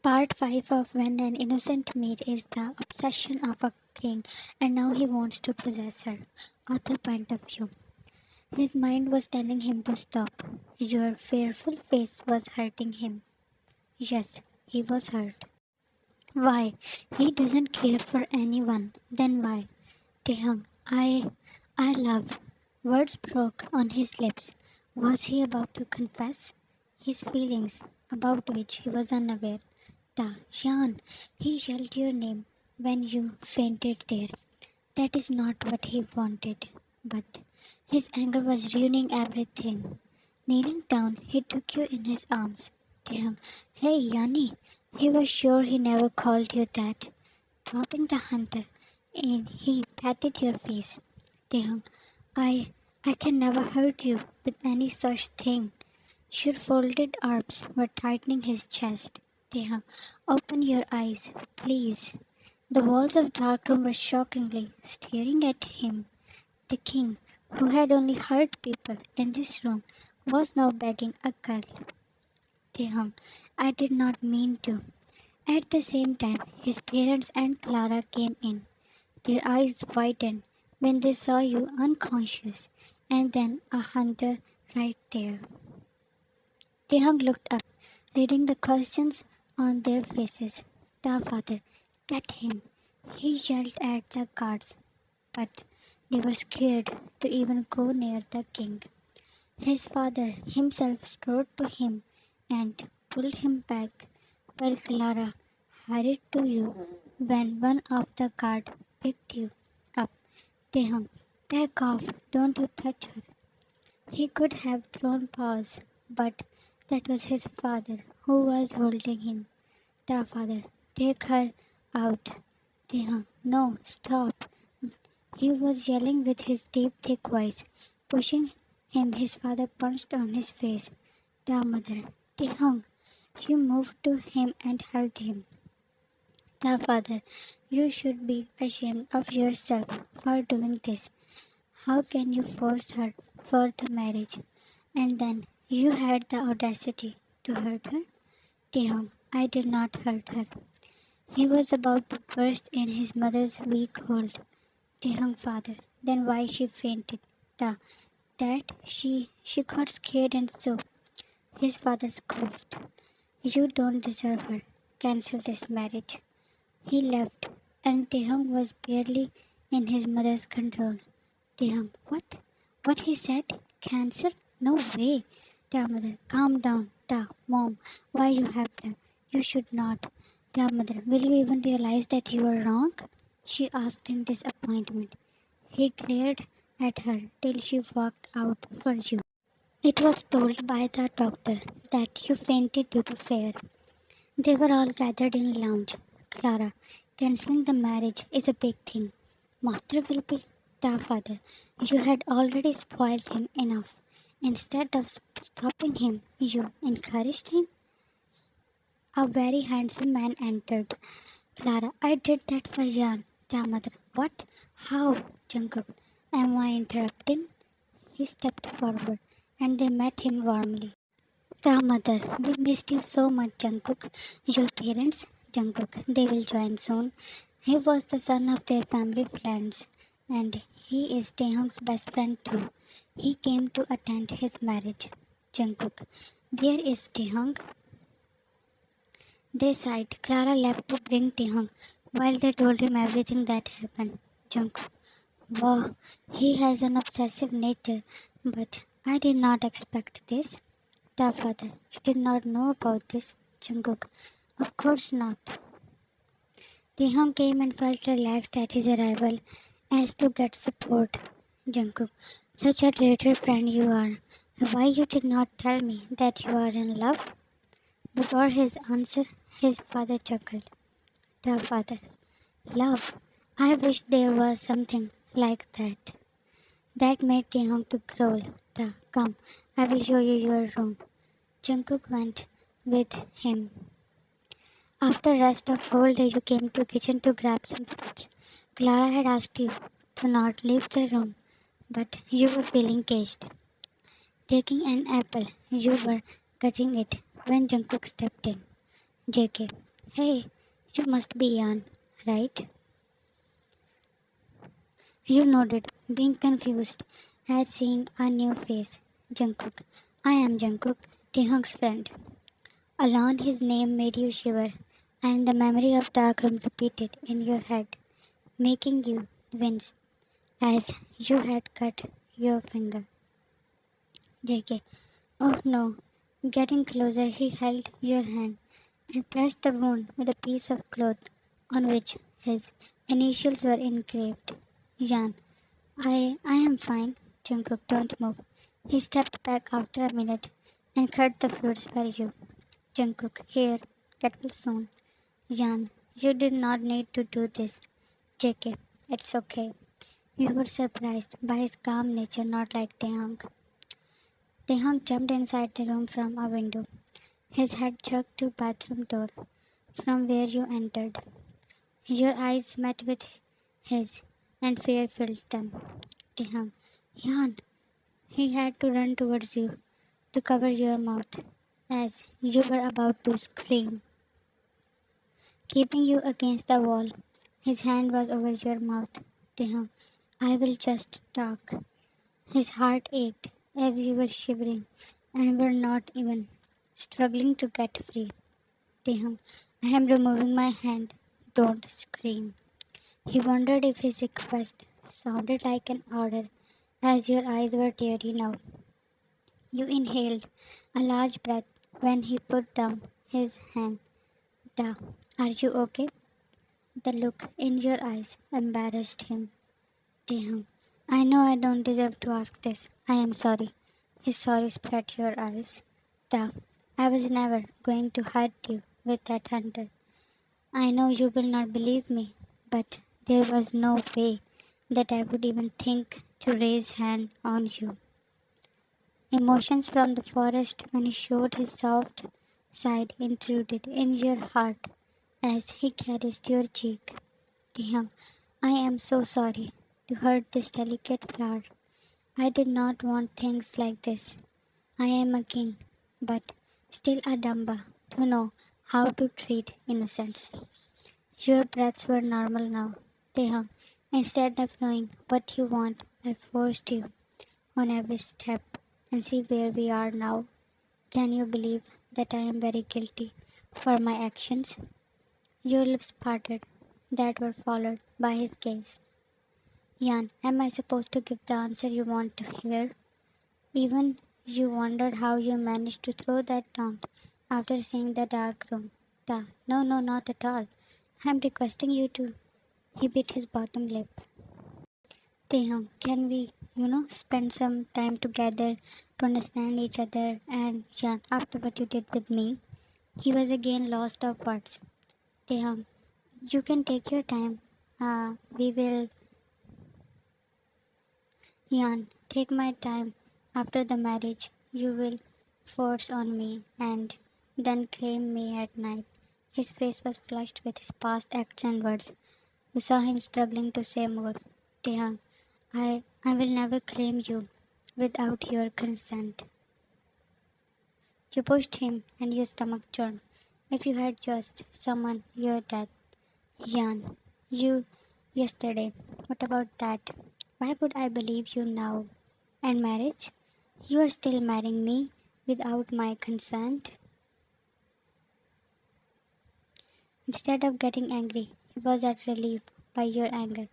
Part 5 of When an Innocent Maid is the Obsession of a King and Now He Wants to Possess Her. Author point of view. His mind was telling him to stop. Your fearful face was hurting him. Yes, he was hurt. Why? He doesn't care for anyone. Then why? Taehyung, I love. Words broke on his lips. Was he about to confess his feelings, about which he was unaware? Taehyung, he yelled your name when you fainted there. That is not what he wanted. But his anger was ruining everything. Kneeling down, he took you in his arms. Taehyung, hey Yanni, he was sure he never called you that. Dropping the hunter, and he patted your face. Taehyung, I I can never hurt you with any such thing. Your folded arms were tightening his chest. Taehyung, open your eyes, please. The walls of the dark room were shockingly staring at him. The king, who had only hurt people in this room, was now begging a girl. Taehyung, I did not mean to. At the same time, his parents and Clara came in. Their eyes widened when they saw you unconscious, and then a hunter right there. Taehyung looked up, reading the questions on their faces. Da father, get him. He yelled at the guards, but they were scared to even go near the king. His father himself strode to him and pulled him back while Clara hurried to you when one of the guard picked you up. Taehyung, back off, don't you touch her. He could have thrown paws, but that was his father who was holding him. Da father, take her out. Taehyung, no, stop. He was yelling with his deep, thick voice. Pushing him, his father punched on his face. Da mother, Taehyung. She moved to him and held him. Da father, you should be ashamed of yourself for doing this. How can you force her for the marriage? And then you had the audacity to hurt her? Taehyung, I did not hurt her. He was about to burst in his mother's weak hold. Taehyung father, then why she fainted? Da, that she got scared and so. His father scoffed. You don't deserve her. Cancel this marriage. He left, and Taehyung was barely in his mother's control. Taehyung, what? What he said? Cancel? No way. Da mother, calm down. Da, mom, why you have done? You should not. Da mother, will you even realize that you were wrong? She asked in disappointment. He glared at her till she walked out for you. It was told by the doctor that you fainted due to fear. They were all gathered in a lounge. Clara, cancelling the marriage is a big thing. Master will be the father. You had already spoiled him enough. Instead of stopping him, you encouraged him. A very handsome man entered. Clara, I did that for Jan. Ja, mother. What? How? Jungkook. Am I interrupting? He stepped forward, and they met him warmly. Ja, mother. We missed you so much, Jungkook. Your parents? Jungkook. They will join soon. He was the son of their family friends, and he is Taehyung's best friend too. He came to attend his marriage. Jungkook. Where is Taehyung? They sighed. Clara left to bring Taehyung while they told him everything that happened. Jungkook. Wow, he has an obsessive nature, but I did not expect this. Da father, you did not know about this. Jungkook. Of course not. Taehyung came and felt relaxed at his arrival as to get support. Jungkook. Such a traitor friend you are. Why you did not tell me that you are in love? Before his answer, his father chuckled. Da father. Love. I wish there was something like that. That made Taehyung to growl. Da, come, I will show you your room. Jungkook went with him. After rest of whole day, you came to kitchen to grab some fruits. Clara had asked you to not leave the room, but you were feeling caged. Taking an apple, you were cutting it when Jungkook stepped in. JK. Hey, you must be Yan, right? You nodded, being confused at seeing a new face. Jungkook. I am Jungkook, Taehyung's friend. Alone his name made you shiver, and the memory of dark room repeated in your head, making you wince as you had cut your finger. JK. Oh no. Getting closer, he held your hand and pressed the wound with a piece of cloth on which his initials were engraved. Jan. I am fine. Jungkook, don't move. He stepped back after a minute and cut the fruits for you. Jungkook, here, get well soon. Jan, you did not need to do this. JK, it's okay. You were surprised by his calm nature, not like Taehyung. Taehyung jumped inside the room from a window, his head jerked to bathroom door from where you entered. Your eyes met with his, and fear filled them. Taehyung, Yan, he had to run towards you to cover your mouth as you were about to scream, keeping you against the wall. His hand was over your mouth. Taehyung, I will just talk. His heart ached as you were shivering and were not even struggling to get free. Taehyung, I am removing my hand. Don't scream. He wondered if his request sounded like an order as your eyes were teary now. You inhaled a large breath when he put down his hand. Da, are you okay? The look in your eyes embarrassed him. Taehyung, I know I don't deserve to ask this. I am sorry. His sorry spread your eyes. Da, I was never going to hurt you with that hunter. I know you will not believe me, but there was no way that I would even think to raise hand on you. Emotions from the forest when he showed his soft side intruded in your heart as he caressed your cheek. Taehyung, I am so sorry to hurt this delicate flower. I did not want things like this. I am a king, but still a Damba to know how to treat innocents. Your breaths were normal now, Taehyung. Instead of knowing what you want, I forced you on every step and see where we are now. Can you believe that I am very guilty for my actions? Your lips parted, that were followed by his gaze. Yan, am I supposed to give the answer you want to hear? Even you wondered how you managed to throw that down after seeing the dark room. No, no, not at all. I'm requesting you to. He bit his bottom lip. Taehyung, can we, spend some time together to understand each other and Jan, after what you did with me? He was again lost of words. Taehyung, you can take your time. We will, Jan, take my time. After the marriage, you will force on me and then claim me at night. His face was flushed with his past acts and words. You saw him struggling to say more. Taehyung, I will never claim you without your consent. You pushed him and your stomach churned. If you had just summoned your death, Jan, you yesterday. What about that? Why would I believe you now? And marriage? You are still marrying me without my consent? Instead of getting angry, he was at relief by your anger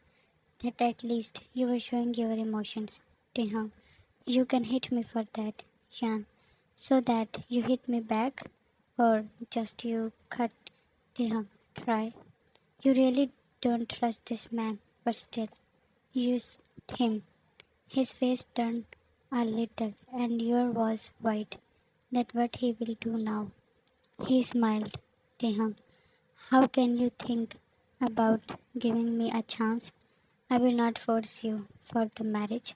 that at least you were showing your emotions. Taehyung, you can hit me for that, Jan. So that you hit me back? Or just you cut Taehyung? Try. You really don't trust this man, but still, use him. His face turned a little, and your was white. That what he will do now. He smiled. Taehyung, how can you think about giving me a chance? I will not force you for the marriage.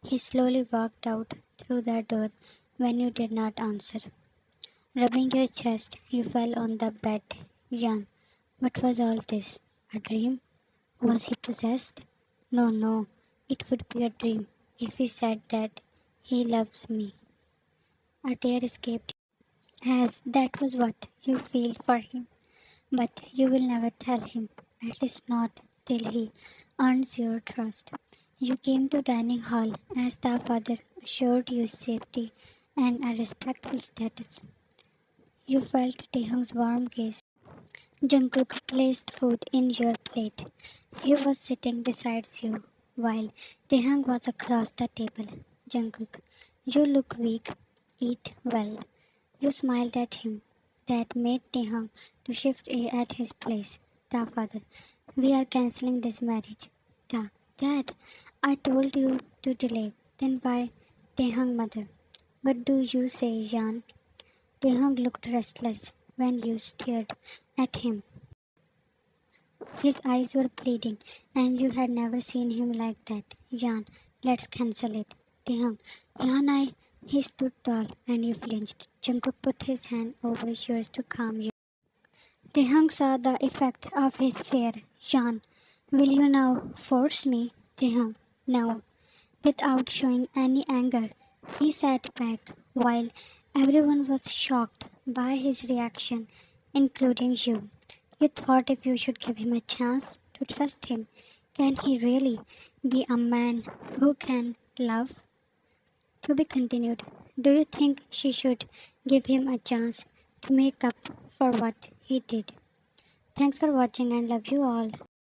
He slowly walked out through the door when you did not answer. Rubbing your chest, you fell on the bed. Jan, what was all this? A dream? Was he possessed? No, no, it would be a dream if he said that he loves me. A tear escaped as that was what you feel for him. But you will never tell him, at least not till he earns your trust. You came to dining hall as the father assured you safety and a respectful status. You felt Taehyung's warm gaze. Jungkook placed food in your plate. He was sitting beside you while Taehyung was across the table. Jungkook, you look weak. Eat well. You smiled at him. That made Taehyung to shift at his place. Ta father, we are cancelling this marriage. Ta, Dad, I told you to delay. Then why Taehyung mother? What do you say, Jan? Taehyung looked restless when you stared at him. His eyes were pleading, and you had never seen him like that. Jan, let's cancel it. Taehyung, Jan, He stood tall, and you flinched. Jungkook put his hand over yours to calm you. Taehyung saw the effect of his fear. Jan, will you now force me? Taehyung, no. Without showing any anger, he sat back while everyone was shocked by his reaction, including you. You thought if you should give him a chance to trust him, can he really be a man who can love? To be continued. Do you think she should give him a chance to make up for what he did? Thanks for watching and love you all.